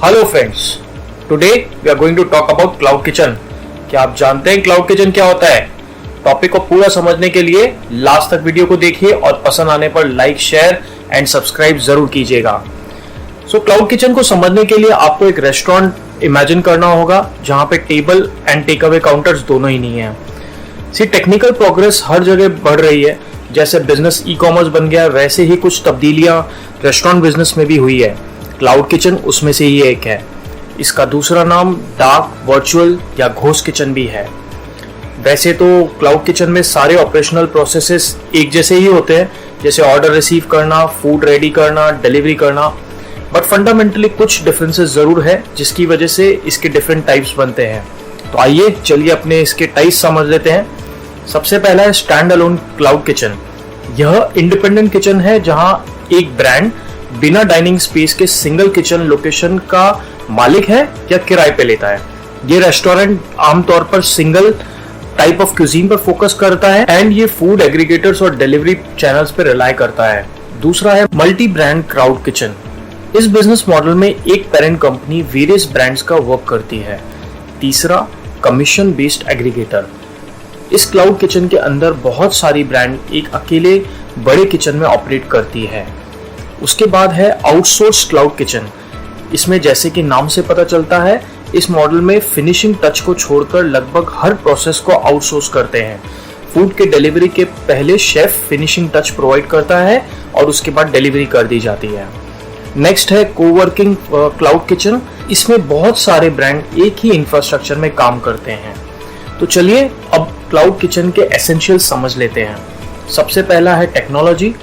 Hello friends, today we are going to talk about cloud kitchen. क्या आप जानते हैं क्लाउड किचन क्या होता है? टॉपिक को पूरा समझने के लिए लास्ट तक वीडियो को देखिए और पसंद आने पर लाइक, शेयर एंड सब्सक्राइब जरूर कीजिएगा। क्लाउड किचन को समझने के लिए आपको एक रेस्टोरेंट इमेजिन करना होगा जहां पे table and take away counters दोनों ही नहीं है। टेक्निकल प्रोग्रेस हर जगह बढ़ रही है। जैसे बिजनेस ई कॉमर्स बन गया, वैसे ही कुछ तब्दीलियां रेस्टोरेंट बिजनेस में भी हुई है। क्लाउड किचन उसमें से ही एक है। इसका दूसरा नाम डार्क, वर्चुअल या घोस्ट किचन भी है। वैसे तो क्लाउड किचन में सारे ऑपरेशनल प्रोसेसेस एक जैसे ही होते हैं, जैसे ऑर्डर रिसीव करना, फूड रेडी करना, डिलीवरी करना, बट फंडामेंटली कुछ डिफरेंसेस जरूर है जिसकी वजह से इसके डिफरेंट टाइप्स बनते हैं। तो आइए चलिए अपने इसके टाइप्स समझ लेते हैं। सबसे पहला है स्टैंड अलोन क्लाउड किचन। यह इंडिपेंडेंट किचन है जहां एक ब्रांड बिना डाइनिंग स्पेस के सिंगल किचन लोकेशन का मालिक है या किराए पे लेता है। ये रेस्टोरेंट आमतौर पर सिंगल टाइप ऑफ क्यूजीन पर फोकस करता है एंड ये फूड एग्रीगेटर्स और डिलीवरी चैनल्स पर रिलाय करता है। दूसरा है मल्टी ब्रांड क्लाउड किचन। इस बिजनेस मॉडल में एक पेरेंट कंपनी वेरियस ब्रांड्स का वर्क करती है। तीसरा, कमीशन बेस्ड एग्रीगेटर। इस क्लाउड किचन के अंदर बहुत सारी ब्रांड एक अकेले बड़े किचन में ऑपरेट करती है। उसके बाद है आउटसोर्स क्लाउड किचन। इसमें जैसे कि नाम से पता चलता है, इस मॉडल में फिनिशिंग टच को छोड़कर लगभग हर प्रोसेस को आउटसोर्स करते हैं। फूड के डिलीवरी के पहले शेफ फिनिशिंग टच प्रोवाइड करता है और उसके बाद डिलीवरी कर दी जाती है। नेक्स्ट है कोवर्किंग क्लाउड किचन। इसमें बहुत सारे ब्रांड एक ही इंफ्रास्ट्रक्चर में काम करते हैं। तो चलिए अब क्लाउड किचन के एसेंशियल समझ लेते हैं। सबसे पहला है टेक्नोलॉजी।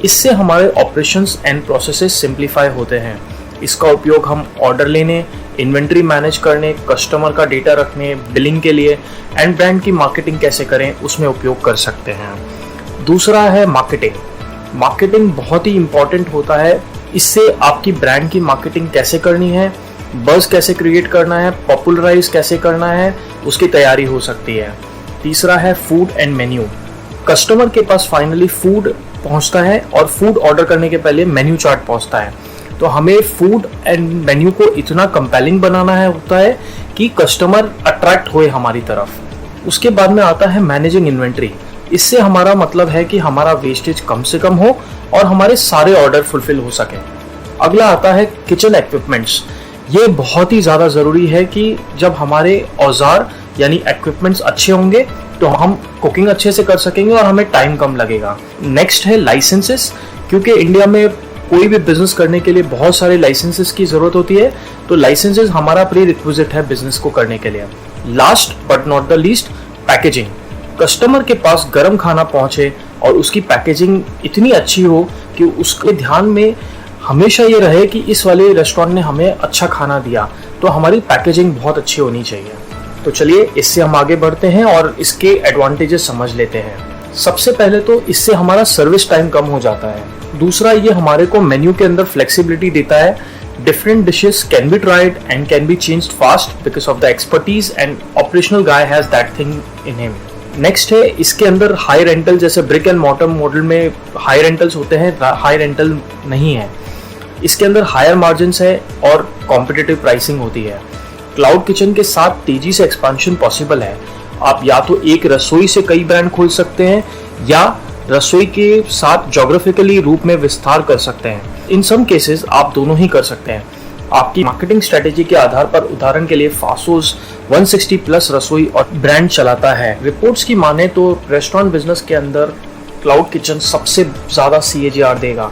इससे हमारे ऑपरेशंस एंड प्रोसेसेस सिंप्लीफाई होते हैं। इसका उपयोग हम ऑर्डर लेने, इन्वेंट्री मैनेज करने, कस्टमर का डेटा रखने, बिलिंग के लिए एंड ब्रांड की मार्केटिंग कैसे करें उसमें उपयोग कर सकते हैं। दूसरा है मार्केटिंग। मार्केटिंग बहुत ही इंपॉर्टेंट होता है। इससे आपकी ब्रांड की मार्केटिंग कैसे करनी है, बज़ कैसे क्रिएट करना है, पॉपुलराइज कैसे करना है, उसकी तैयारी हो सकती है। तीसरा है फूड एंड मेन्यू। कस्टमर के पास फाइनली फूड पहुंचता है और फूड ऑर्डर करने के पहले मेन्यू चार्ट पहुंचता है। तो हमें फूड एंड मेन्यू को इतना कंपेलिंग बनाना है होता है कि कस्टमर अट्रैक्ट होए हमारी तरफ। उसके बाद में आता है मैनेजिंग इन्वेंट्री। इससे हमारा मतलब है कि हमारा वेस्टेज कम से कम हो और हमारे सारे ऑर्डर फुलफिल हो सके। अगला आता है किचन इक्विपमेंट्स। ये बहुत ही ज़्यादा ज़रूरी है कि जब हमारे औजार यानी इक्विपमेंट्स अच्छे होंगे तो हम कुकिंग अच्छे से कर सकेंगे और हमें टाइम कम लगेगा। नेक्स्ट है लाइसेंसेस। क्योंकि इंडिया में कोई भी बिजनेस करने के लिए बहुत सारे लाइसेंसेस की ज़रूरत होती है, तो लाइसेंसेस हमारा प्री रिक्विजिट है बिजनेस को करने के लिए। Last but not the least, packaging. Customer के पास गर्म खाना पहुंचे और उसकी पैकेजिंग इतनी अच्छी हो कि उसके ध्यान में हमेशा ये रहे कि इस वाले रेस्टोरेंट ने हमें अच्छा खाना दिया, तो हमारी पैकेजिंग बहुत अच्छी होनी चाहिए। तो चलिए इससे हम आगे बढ़ते हैं और इसके एडवांटेजेस समझ लेते हैं। सबसे पहले तो इससे हमारा सर्विस टाइम कम हो जाता है। दूसरा, ये हमारे को मेन्यू के अंदर फ्लेक्सिबिलिटी देता है। Different dishes can be tried and can be changed fast because of the expertise and operational guy has that thing in him. Next है इसके अंदर हाई रेंटल। जैसे ब्रिक एंड मॉर्टर मॉडल में high rentals होते हैं, high rental नहीं है। इसके अंदर हायर मार्जिन है और कॉम्पिटिटिव प्राइसिंग होती है। क्लाउड किचन के साथ तेजी से एक्सपेंशन पॉसिबल है। आप या तो एक रसोई से कई ब्रांड खोल सकते हैं या रसोई के साथ ज्योग्राफिकली रूप में विस्तार कर सकते हैं। इन सम केसेस आप दोनों ही कर सकते हैं। आपकी मार्केटिंग स्ट्रेटेजी के आधार पर उदाहरण के लिए फासोस 160 प्लस रसोई और ब्रांड चलाता है। रिपोर्ट्स की माने तो रेस्टोरेंट बिजनेस के अंदर क्लाउड किचन सबसे ज्यादा CAGR देगा।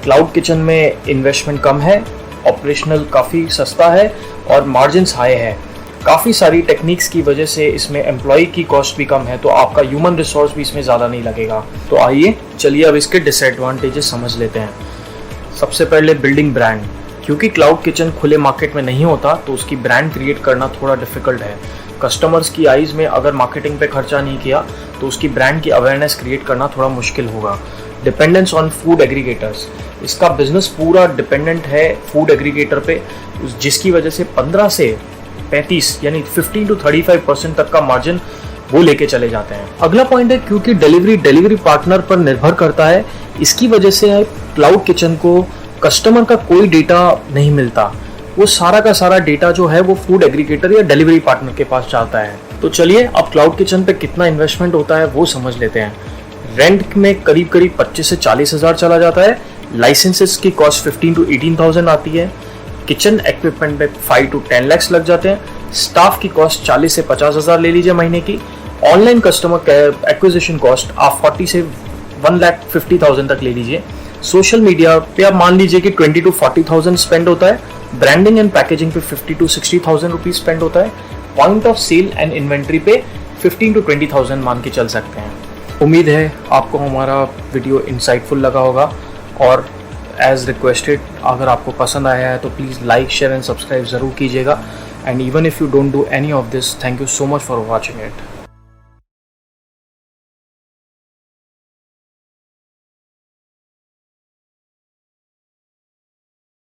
क्लाउड किचन में इन्वेस्टमेंट कम है, ऑपरेशनल काफ़ी सस्ता है और मार्जिन्स हाई है। काफ़ी सारी टेक्निक्स की वजह से इसमें एम्प्लॉय की कॉस्ट भी कम है, तो आपका ह्यूमन रिसोर्स भी इसमें ज़्यादा नहीं लगेगा। तो आइए चलिए अब इसके डिसएडवांटेजेस समझ लेते हैं। सबसे पहले बिल्डिंग ब्रांड। क्योंकि क्लाउड किचन खुले मार्केट में नहीं होता तो उसकी ब्रांड क्रिएट करना थोड़ा डिफिकल्ट है। कस्टमर्स की आइज़ में अगर मार्केटिंग पे खर्चा नहीं किया तो उसकी ब्रांड की अवेयरनेस क्रिएट करना थोड़ा मुश्किल होगा। Dependence on food aggregators. इसका बिजनेस पूरा डिपेंडेंट है फूड एग्रीगेटर पे, जिसकी वजह से 15 से 35 यानी 15 to 35% तक का मार्जिन वो लेके चले जाते हैं। अगला पॉइंट है क्योंकि डिलीवरी पार्टनर पर निर्भर करता है, इसकी वजह से क्लाउड किचन को कस्टमर का कोई डेटा नहीं मिलता। वो सारा का सारा डेटा जो है वो फूड एग्रीगेटर या डिलीवरी पार्टनर के पास जाता है। तो चलिए अब क्लाउड किचन पे कितना इन्वेस्टमेंट होता है वो समझ लेते हैं। रेंट में करीब करीब 25 से 40 हज़ार चला जाता है। लाइसेंसेस की कॉस्ट 15 to 18,000 आती है। किचन इक्विपमेंट में 5 to 10 लाख लग जाते हैं। स्टाफ की कॉस्ट 40 से 50 हज़ार ले लीजिए महीने की। ऑनलाइन कस्टमर एक्विजिशन कॉस्ट आप 40 से 1,50,000 तक ले लीजिए। सोशल मीडिया पे आप मान लीजिए कि 20 to 40,000 स्पेंड होता है। ब्रांडिंग एंड पैकेजिंग पे 50 to 60,000 रुपीज स्पेंड होता है। Point of sale and inventory पे 15 to 20,000 मान के चल सकते हैं। उम्मीद है आपको हमारा वीडियो इंसाइटफुल लगा होगा, और एज रिक्वेस्टेड अगर आपको पसंद आया है तो please like share and subscribe ज़रूर कीजिएगा। And even if you don't do any of this, thank you so much for watching it.